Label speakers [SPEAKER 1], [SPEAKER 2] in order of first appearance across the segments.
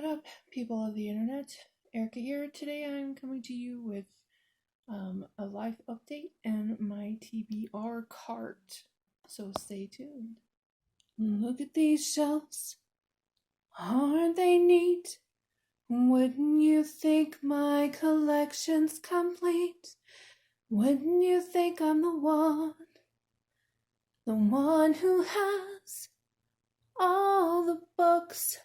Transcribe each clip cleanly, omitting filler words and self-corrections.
[SPEAKER 1] up, people of the internet? Erica here. Today I'm coming to you with a life update and my TBR cart. So stay tuned. Look at these shelves. Aren't they neat? Wouldn't you think my collection's complete? Wouldn't you think I'm the one who has all the books?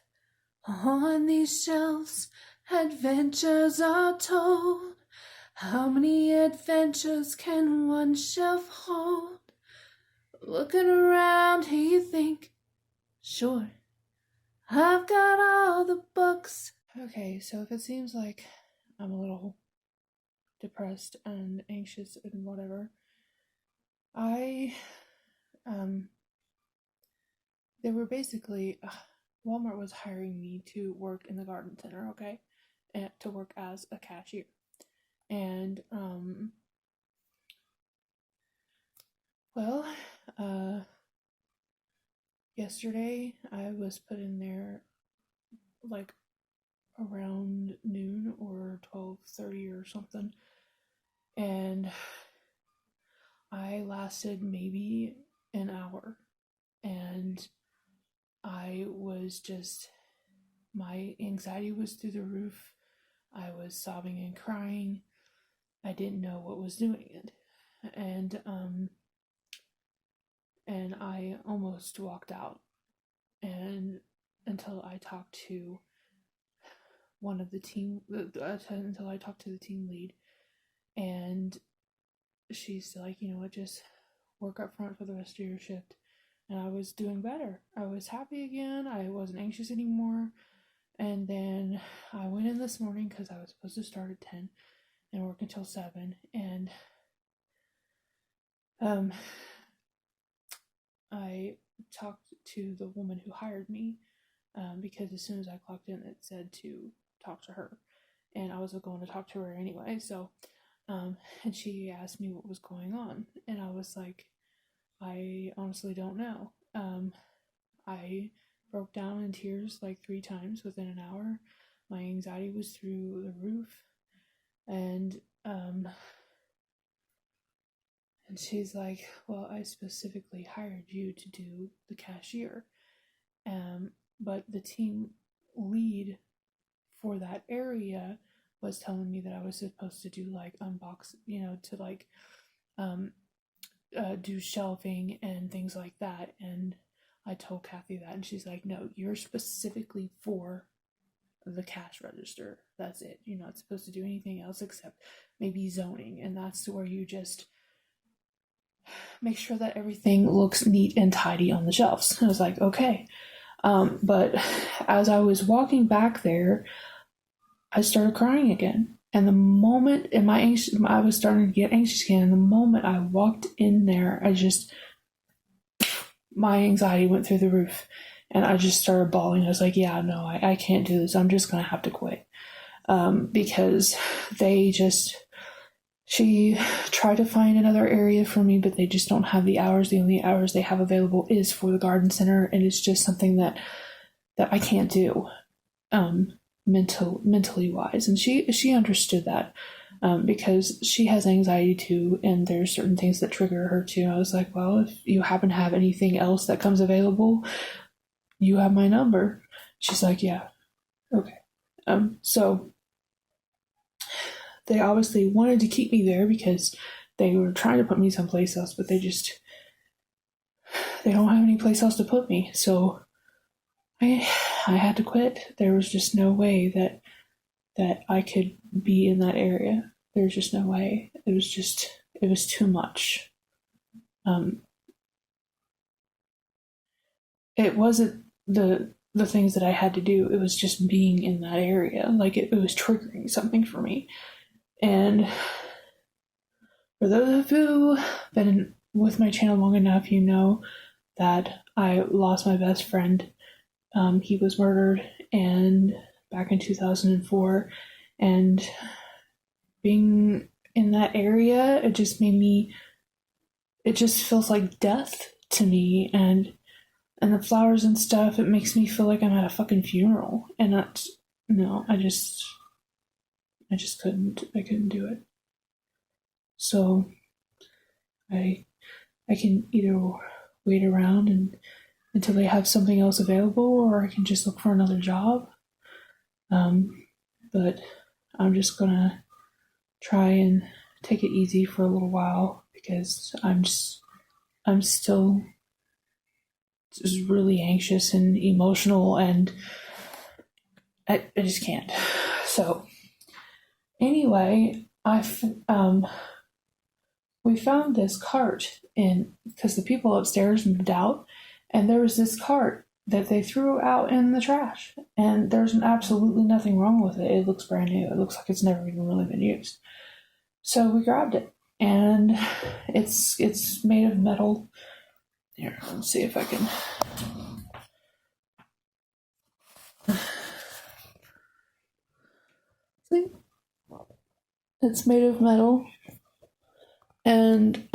[SPEAKER 1] On these shelves, adventures are told. How many adventures can one shelf hold? Looking around here you think, sure, I've got all the books. Okay, so if it seems like I'm a little depressed and anxious and whatever, they were basically... Walmart was hiring me to work in the garden center, okay? And to work as a cashier. And, yesterday I was put in there like around noon or 12:30 or something. And I lasted maybe an hour. And I was just, my anxiety was through the roof. I was sobbing and crying. I didn't know what was doing it. And I almost walked out. And until I talked to one of the team, until I talked to the team lead. And she's like, you know what, just work up front for the rest of your shift. And I was doing better. I was happy again. I wasn't anxious anymore. And then I went in this morning because I was supposed to start at 10 and work until 7. And I talked to the woman who hired me because as soon as I clocked in, it said to talk to her. And I was going to talk to her anyway. So, and she asked me what was going on. And I was like, I honestly don't know. I broke down in tears like 3 times within an hour. My anxiety was through the roof. And she's like, well, I specifically hired you to do the cashier. But the team lead for that area was telling me that I was supposed to do like unbox, to like, do shelving and things like that. And I told Kathy that, and she's like, no, you're specifically for the cash register. That's it. You're not supposed to do anything else except maybe zoning, and that's where you just make sure that everything looks neat and tidy on the shelves. I was like, okay. But as I was walking back there, I started crying again. And the moment I was starting to get anxious again. And the moment I walked in there, my anxiety went through the roof. And I just started bawling. I was like, yeah, no, I can't do this. I'm just going to have to quit. Because she tried to find another area for me, but they just don't have the hours. The only hours they have available is for the garden center. And it's just something that I can't do. Mentally wise, and she understood that because she has anxiety too, and there's certain things that trigger her too. I was like, well, if you happen to have anything else that comes available, you have my number. She's like, yeah, okay. So they obviously wanted to keep me there because they were trying to put me someplace else, but they don't have any place else to put me. So I had to quit. There was just no way that I could be in that area. There was just no way. It was too much. It wasn't the things that I had to do. It was just being in that area. Like it was triggering something for me. And for those who have been with my channel long enough, you know that I lost my best friend. He was murdered back in 2004, and being in that area, it just feels like death to me, and the flowers and stuff, it makes me feel like I'm at a fucking funeral, and no, I couldn't do it. So I can either wait around until they have something else available, or I can just look for another job. But I'm just gonna try and take it easy for a little while, because I'm still just really anxious and emotional, and I just can't. So anyway, we found this cart because the people upstairs moved out, and there was this cart that they threw out in the trash, and there's absolutely nothing wrong with it. It looks brand new. It looks like it's never even really been used. So we grabbed it, and it's made of metal. Here, let's see if I can. See? It's made of metal, and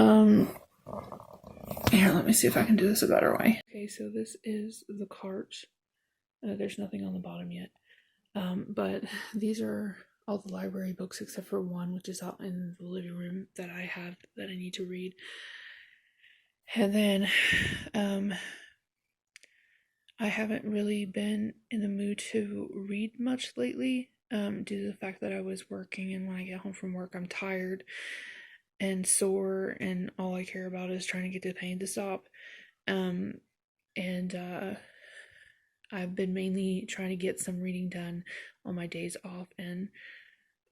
[SPEAKER 1] here, let me see if I can do this a better way. Okay, so this is the cart. There's nothing on the bottom yet, but these are all the library books except for one, which is out in the living room that I have that I need to read. And then I haven't really been in the mood to read much lately, due to the fact that I was working, and when I get home from work I'm tired and sore, and all I care about is trying to get the pain to stop. I've been mainly trying to get some reading done on my days off, and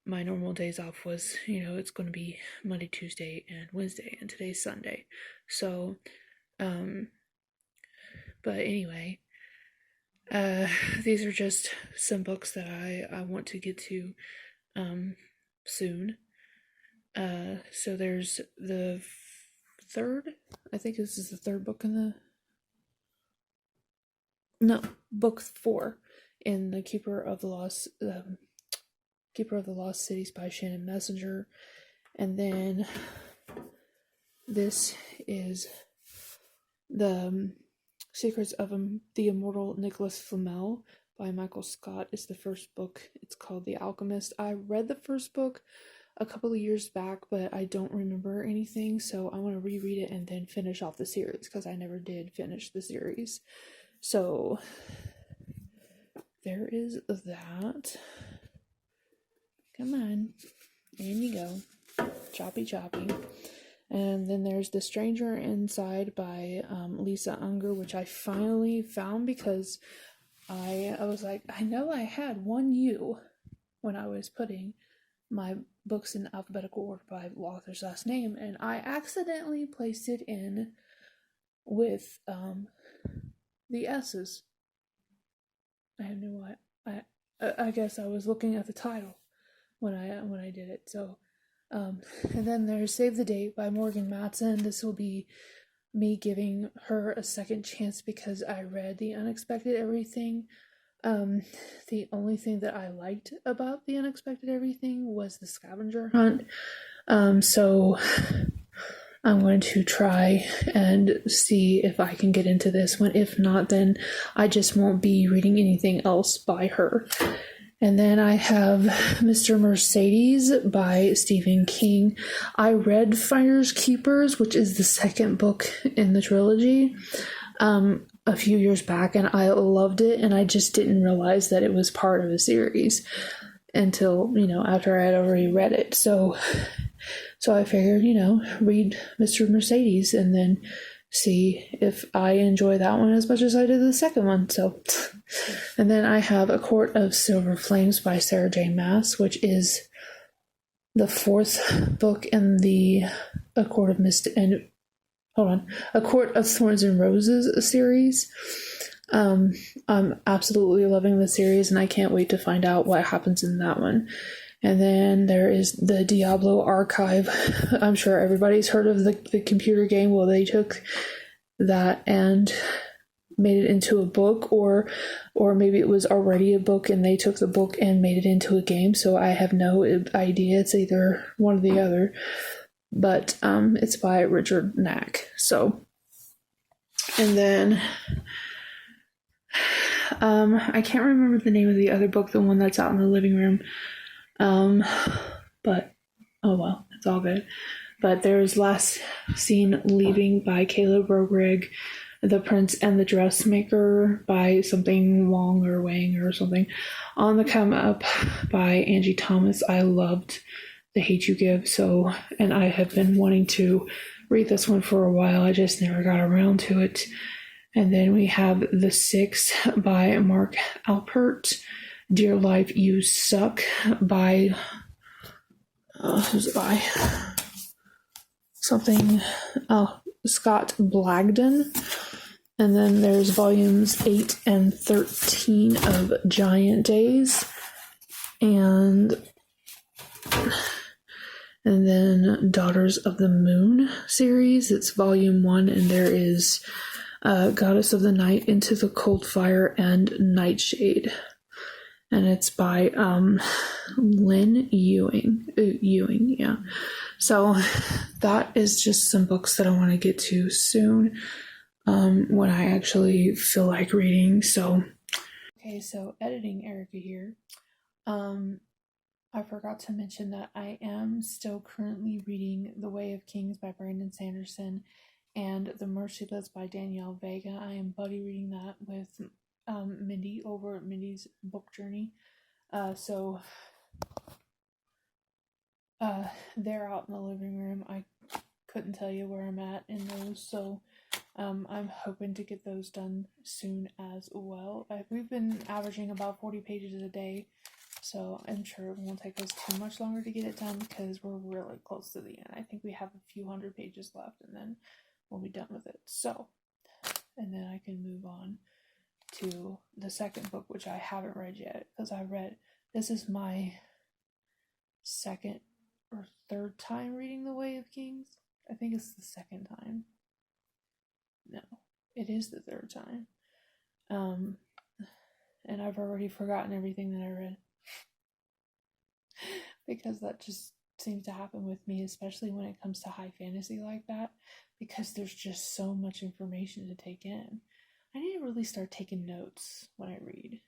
[SPEAKER 1] my normal days off was, it's going to be Monday, Tuesday, and Wednesday, and today's Sunday. So, but anyway, these are just some books that I want to get to soon. So there's the third, I think this is the third book book 4 in the Keeper of the Lost Cities by Shannon Messenger. And then this is the Secrets of the Immortal Nicholas Flamel by Michael Scott. Is the first book. It's called The Alchemist. I read the first book a couple of years back, but I don't remember anything, so I want to reread it and then finish off the series, because I never did finish the series. So there is that. Come on. In you go. Choppy. And then there's The Stranger Inside by Lisa Unger, which I finally found, because I was like, I know I had one U when I was putting my books in alphabetical order by author's last name, and I accidentally placed it in with the S's. I have no idea. I guess I was looking at the title when I did it. So, and then there's Save the Date by Morgan Matson. This will be me giving her a second chance, because I read The Unexpected Everything. The only thing that I liked about The Unexpected Everything was the scavenger hunt. So I'm going to try and see if I can get into this one. If not, then I just won't be reading anything else by her. And then I have Mr. Mercedes by Stephen King. I read Finders Keepers, which is the second book in the trilogy, a few years back, and I loved it, and I just didn't realize that it was part of a series until, after I had already read it. So I figured, read Mr. Mercedes and then see if I enjoy that one as much as I did the second one. So, and then I have A Court of Silver Flames by Sarah J. Maas, which is the fourth book in the A Court of Thorns and Roses series. I'm absolutely loving the series, and I can't wait to find out what happens in that one. And then there is the Diablo Archive. I'm sure everybody's heard of the computer game. Well, they took that and made it into a book, or maybe it was already a book and they took the book and made it into a game. So I have no idea. It's either one or the other. But it's by Richard Knack. So, and then I can't remember the name of the other book, the one that's out in the living room. But oh well, it's all good. But there's Last Seen Leaving by Caleb Rogrig, The Prince and the Dressmaker by something Wong or Wang or something, On the Come Up by Angie Thomas. I loved The Hate You Give, so, and I have been wanting to read this one for a while. I just never got around to it. And then we have The Six by Mark Alpert, Dear Life You Suck by who's it by? Something, Scott Blagden. And then there's volumes 8 and 13 of Giant Days. And then Daughters of the Moon series. It's volume 1, and there is Goddess of the Night, Into the Cold Fire, and Nightshade. And it's by Lynn Ewing, yeah. So that is just some books that I want to get to soon when I actually feel like reading. So, okay, so editing Erica here. I forgot to mention that I am still currently reading The Way of Kings by Brandon Sanderson and The Merciless by Danielle Vega. I am buddy reading that with Mindy over at Mindy's Book Journey. So they're out in the living room. I couldn't tell you where I'm at in those, so I'm hoping to get those done soon as well. We've been averaging about 40 pages a day, so I'm sure it won't take us too much longer to get it done because we're really close to the end. I think we have a few hundred pages left, and then we'll be done with it. So, and then I can move on to the second book, which I haven't read yet, because this is my second or third time reading The Way of Kings. I think it's the second time. No, it is the third time. And I've already forgotten everything that I read. Because that just seems to happen with me, especially when it comes to high fantasy like that, because there's just so much information to take in. I need to really start taking notes when I read.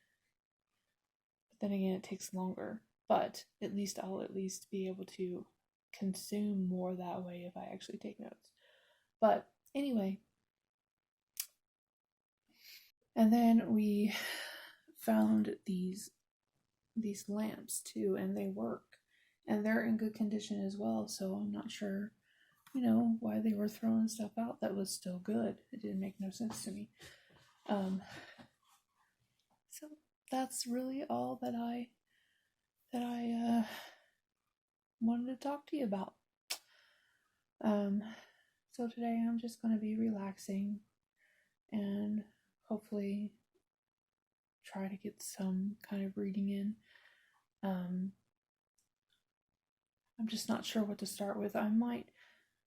[SPEAKER 1] But then again, it takes longer. But at least I'll be able to consume more that way if I actually take notes. But anyway. And then we found these lamps too, and they work. And they're in good condition as well, so I'm not sure, why they were throwing stuff out that was still good. It didn't make no sense to me. So that's really all that I wanted to talk to you about. So today I'm just going to be relaxing and hopefully try to get some kind of reading in. I'm just not sure what to start with. I might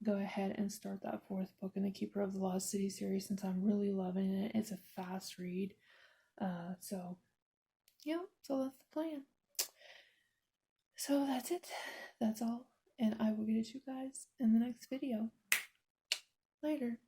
[SPEAKER 1] go ahead and start that fourth book in the Keeper of the Lost City series since I'm really loving it. It's a fast read. So that's the plan. So that's it. That's all. And I will get it to you guys in the next video. Later.